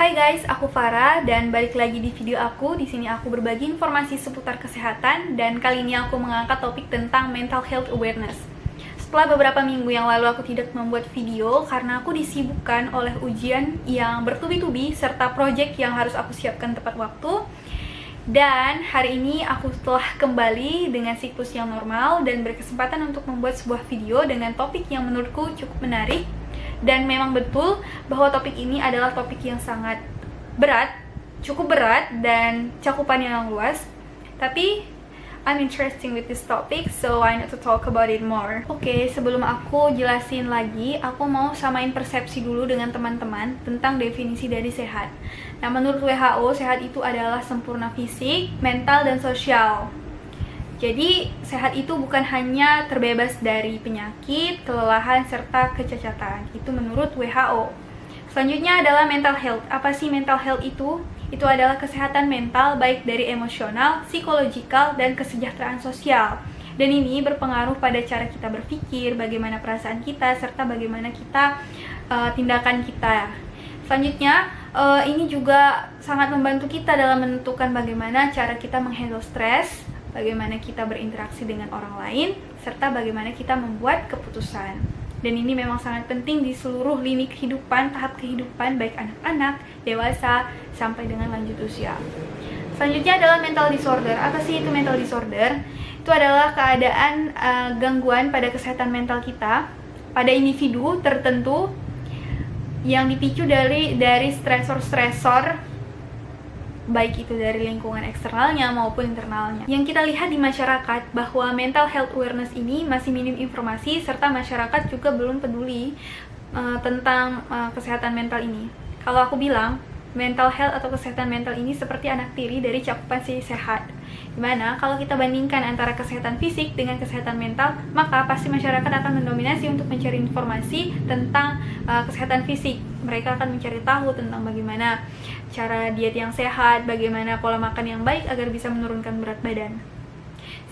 Hai guys, aku Farah dan balik lagi di video aku. Di sini aku berbagi informasi seputar kesehatan dan kali ini aku mengangkat topik tentang mental health awareness. Setelah beberapa minggu yang lalu aku tidak membuat video karena aku disibukkan oleh ujian yang bertubi-tubi serta project yang harus aku siapkan tepat waktu. Dan hari ini aku telah kembali dengan siklus yang normal dan berkesempatan untuk membuat sebuah video dengan topik yang menurutku cukup menarik. Dan memang betul bahwa topik ini adalah topik yang sangat berat, cukup berat dan cakupannya yang luas. Tapi I'm interested with this topic, so I need to talk about it more. Oke, sebelum aku jelasin lagi, aku mau samain persepsi dulu dengan teman-teman tentang definisi dari sehat. Nah, menurut WHO, sehat itu adalah sempurna fisik, mental, dan sosial. Jadi, sehat itu bukan hanya terbebas dari penyakit, kelelahan, serta kecacatan. Itu menurut WHO. Selanjutnya adalah mental health. Apa sih mental health itu? Itu adalah kesehatan mental baik dari emosional, psikologikal, dan kesejahteraan sosial. Dan ini berpengaruh pada cara kita berpikir, bagaimana perasaan kita, serta bagaimana tindakan kita. Selanjutnya, ini juga sangat membantu kita dalam menentukan bagaimana cara kita menghandle stres, bagaimana kita berinteraksi dengan orang lain, serta bagaimana kita membuat keputusan. Dan ini memang sangat penting di seluruh lini kehidupan, tahap kehidupan, baik anak-anak, dewasa, sampai dengan lanjut usia. Selanjutnya adalah mental disorder. Apa sih itu mental disorder? Itu adalah keadaan gangguan pada kesehatan mental kita, pada individu tertentu yang dipicu dari stresor-stresor, baik itu dari lingkungan eksternalnya maupun internalnya. Yang kita lihat di masyarakat bahwa mental health awareness ini masih minim informasi serta masyarakat juga belum peduli tentang kesehatan mental ini. Kalau aku bilang, mental health atau kesehatan mental ini seperti anak tiri dari cakupan si sehat. Dimana kalau kita bandingkan antara kesehatan fisik dengan kesehatan mental, maka pasti masyarakat akan mendominasi untuk mencari informasi tentang kesehatan fisik. Mereka akan mencari tahu tentang bagaimana cara diet yang sehat, bagaimana pola makan yang baik agar bisa menurunkan berat badan.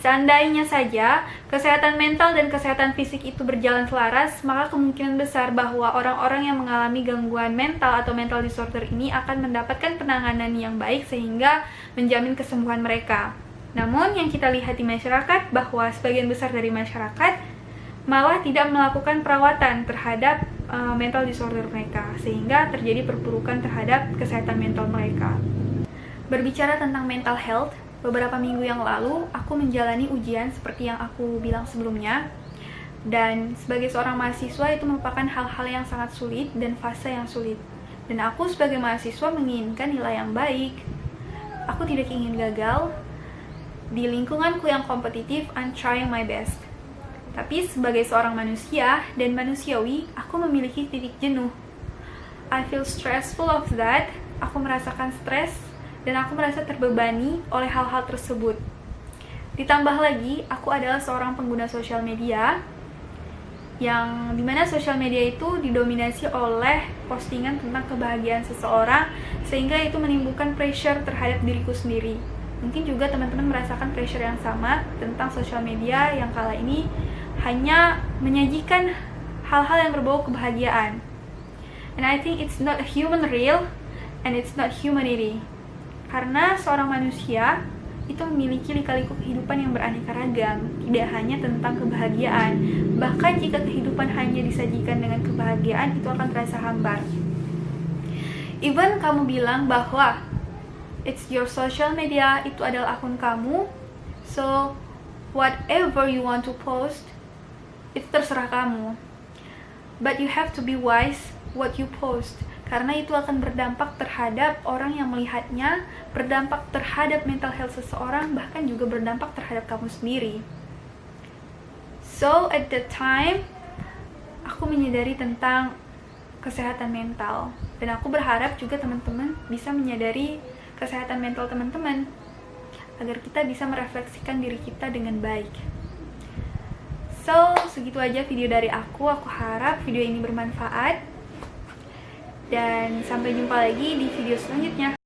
Seandainya saja kesehatan mental dan kesehatan fisik itu berjalan selaras, maka kemungkinan besar bahwa orang-orang yang mengalami gangguan mental atau mental disorder ini akan mendapatkan penanganan yang baik sehingga menjamin kesembuhan mereka. Namun yang kita lihat di masyarakat bahwa sebagian besar dari masyarakat malah tidak melakukan perawatan terhadap mental disorder mereka, sehingga terjadi perburukan terhadap kesehatan mental mereka. Berbicara tentang mental health, beberapa minggu yang lalu aku menjalani ujian seperti yang aku bilang sebelumnya. Dan sebagai seorang mahasiswa itu merupakan hal-hal yang sangat sulit dan fase yang sulit. Dan aku sebagai mahasiswa menginginkan nilai yang baik. Aku tidak ingin gagal. Di lingkunganku yang kompetitif, I'm trying my best. Tapi sebagai seorang manusia dan manusiawi, aku memiliki titik jenuh. I feel stressful of that. Aku merasakan stres dan aku merasa terbebani oleh hal-hal tersebut. Ditambah lagi, aku adalah seorang pengguna sosial media yang dimana sosial media itu didominasi oleh postingan tentang kebahagiaan seseorang, sehingga itu menimbulkan pressure terhadap diriku sendiri. Mungkin juga teman-teman merasakan pressure yang sama tentang sosial media yang kala ini hanya menyajikan hal-hal yang berbau kebahagiaan. And I think it's not a human real and it's not humanity. Karena seorang manusia itu memiliki lika-liku kehidupan yang beraneka ragam, tidak hanya tentang kebahagiaan. Bahkan jika kehidupan hanya disajikan dengan kebahagiaan, itu akan terasa hambar. Even kamu bilang bahwa it's your social media, itu adalah akun kamu, so whatever you want to post, itu terserah kamu. But you have to be wise what you post, karena itu akan berdampak terhadap orang yang melihatnya, berdampak terhadap mental health seseorang, bahkan juga berdampak terhadap kamu sendiri. So at that time, aku menyadari tentang kesehatan mental, dan aku berharap juga teman-teman bisa menyadari kesehatan mental teman-teman agar kita bisa merefleksikan diri kita dengan baik. So, segitu aja video dari aku. Aku harap video ini bermanfaat. Dan sampai jumpa lagi di video selanjutnya.